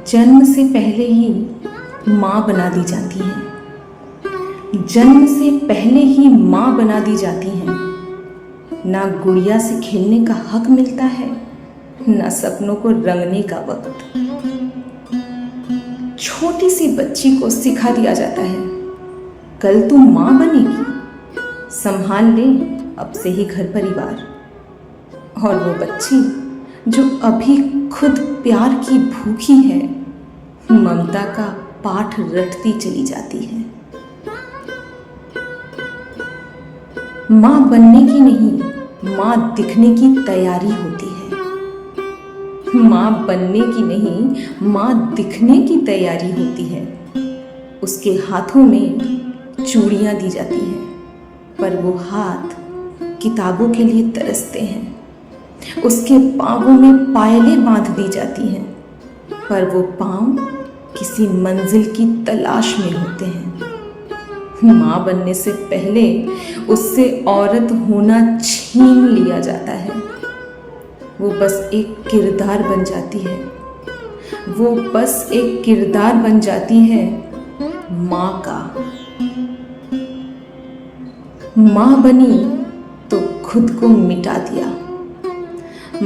जन्म से पहले ही माँ बना दी जाती हैं। जन्म से पहले ही माँ बना दी जाती हैं। ना गुड़िया से खेलने का हक मिलता है, ना सपनों को रंगने का वक्त। छोटी सी बच्ची को सिखा दिया जाता है, कल तू माँ बनेगी, संभाल ले अब से ही घर परिवार। और वो बच्ची जो अभी खुद प्यार की भूखी है, ममता का पाठ रटती चली जाती है। माँ बनने की नहीं, माँ दिखने की तैयारी होती है। माँ बनने की नहीं, माँ दिखने की तैयारी होती है। उसके हाथों में चूड़ियाँ दी जाती हैं, पर वो हाथ किताबों के लिए तरसते हैं। उसके पाँवों में पायलें बांध दी जाती हैं, पर वो पाँव किसी मंजिल की तलाश में होते हैं। माँ बनने से पहले उससे औरत होना छीन लिया जाता है। वो बस एक किरदार बन जाती है। वो बस एक किरदार बन जाती है माँ का। माँ बनी तो खुद को मिटा दिया।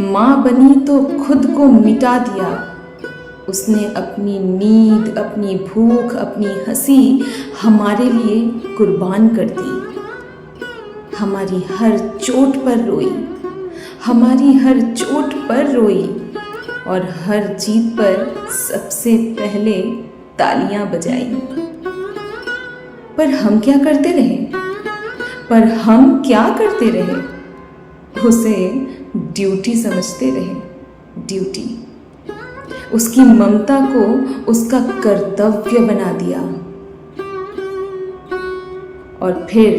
माँ बनी तो खुद को मिटा दिया। उसने अपनी नींद, अपनी भूख, अपनी हंसी हमारे लिए कुर्बान कर दी। हमारी हर चोट पर रोई, हमारी हर चोट पर रोई, और हर जीत पर सबसे पहले तालियां बजाई। पर हम क्या करते रहे? पर हम क्या करते रहे? उसे ड्यूटी समझते रहे, ड्यूटी। उसकी ममता को उसका कर्तव्य बना दिया। और फिर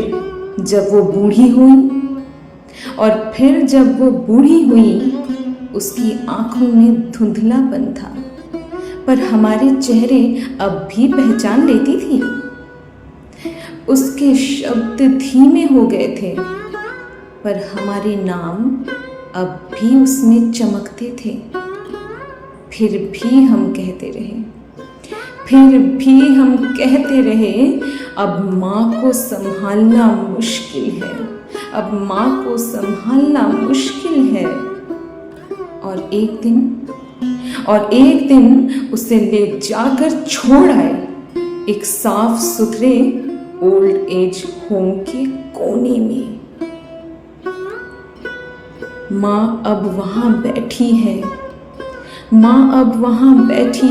जब वो बूढ़ी हुई, उसकी आंखों में धुंधलापन था, पर हमारे चेहरे अब भी पहचान लेती थी। उसके शब्द धीमे हो गए थे, पर हमारे नाम अब भी उसमें चमकते थे। फिर भी हम कहते रहे, अब माँ को संभालना मुश्किल है, अब माँ को संभालना मुश्किल है। और एक दिन उसे ले जाकर छोड़ आए एक साफ सुथरे ओल्ड एज होम के कोने में। माँ अब वहाँ बैठी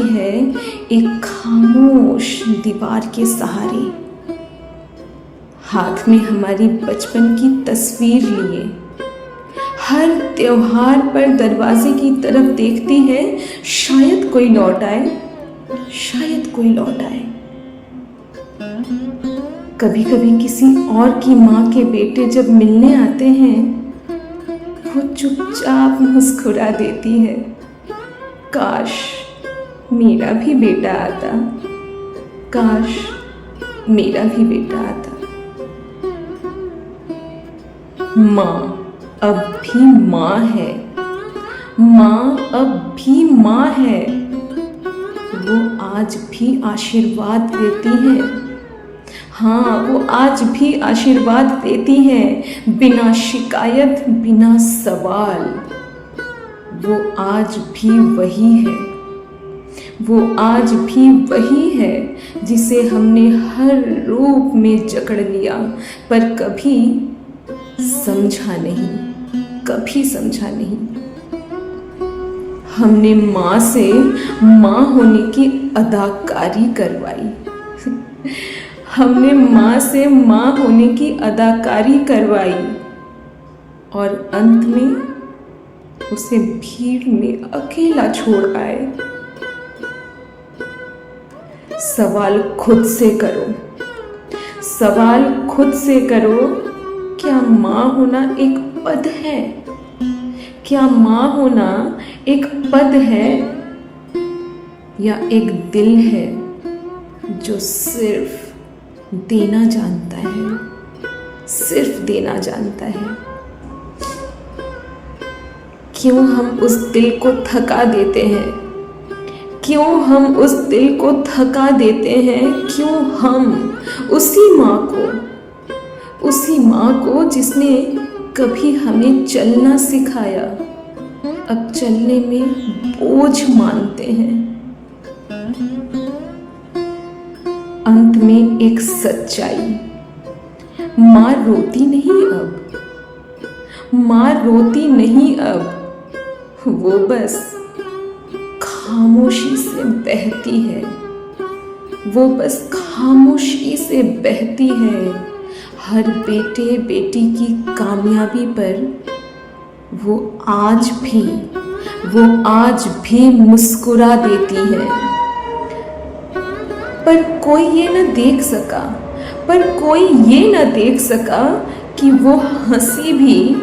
है एक खामोश दीवार के सहारे, हाथ में हमारी बचपन की तस्वीर लिए। हर त्योहार पर दरवाजे की तरफ देखती है, शायद कोई लौट आए। कभी कभी किसी और की माँ के बेटे जब मिलने आते हैं, वो चुपचाप मुस्कुरा देती है, काश मेरा भी बेटा आता, काश मेरा भी बेटा आता। माँ अब भी माँ है, माँ अब भी माँ है। वो आज भी आशीर्वाद देती है। हाँ, वो आज भी आशीर्वाद देती है, बिना शिकायत, बिना सवाल। वो आज भी वही है जिसे हमने हर रूप में जकड़ लिया, पर कभी समझा नहीं। हमने माँ से माँ होने की अदाकारी करवाई, और अंत में उसे भीड़ में अकेला छोड़ आए। सवाल खुद से करो, क्या माँ होना एक पद है? क्या माँ होना एक पद है, या एक दिल है जो सिर्फ देना जानता है? क्यों हम उस दिल को थका देते हैं? क्यों हम उस दिल को थका देते हैं, क्यों हम उसी माँ को जिसने कभी हमें चलना सिखाया, अब चलने में बोझ मानते हैं। अंत में एक सच्चाई, माँ रोती नहीं अब, माँ रोती नहीं अब, वो बस खामोशी से बहती है, वो बस खामोशी से बहती है। हर बेटे बेटी की कामयाबी पर वो आज भी मुस्कुरा देती है। पर कोई ये न देख सका कि वो हंसी भी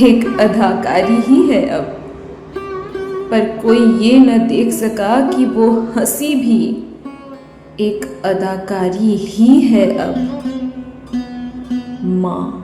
एक अदाकारी ही है अब। पर कोई ये न देख सका कि वो हंसी भी एक अदाकारी ही है अब। माँ।